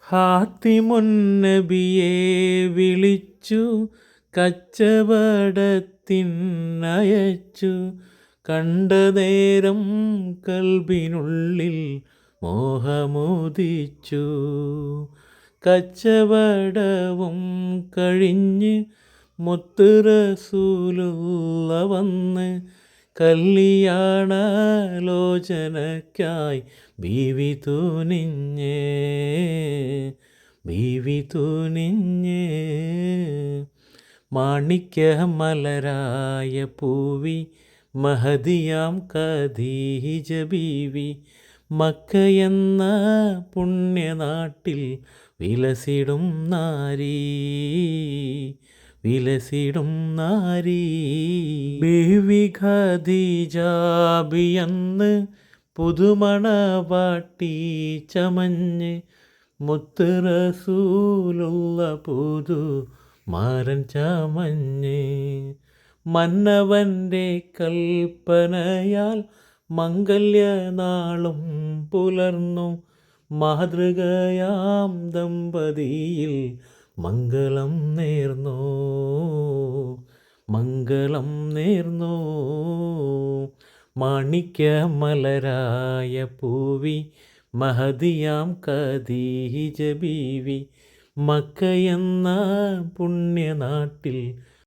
ഹാത്തിമുന്നബിയെ വിളിച്ചു കച്ചവടത്തിനയച്ചു. കണ്ട നേരം കൽബിനുള്ളിൽ മോഹമുദിച്ചു. കച്ചവടവും കഴിഞ്ഞ് മുത്ത് റസൂലുള്ള വന്ന് കല്യാണാലോചനയ്ക്കായി ബീവി തുനിഞ്ഞ് മാണിക്യമലരായ പൂവി മഹദിയാം ഖദീജ ബീവി മക്കയെന്ന പുണ്യനാട്ടിൽ വിലസിടും നാരി. ബീവി ഖദീജാബിയന്ന് പുതുമണവാട്ടി ചമഞ്ഞ് മുത്ത് റസൂലുള്ള പുതു മാരൻ ചമഞ്ഞ്. മന്നവൻ്റെ കൽപ്പനയാൽ മംഗല്യനാളും പുലർന്നു. മാതൃകയാം ദമ്പതിയിൽ മംഗളം നേർന്നു. മാണിക്യമലരായ പൂവി മഹദിയാം ഖദീജ ബീവി മക്കയെന്ന പുണ്യനാട്ടിൽ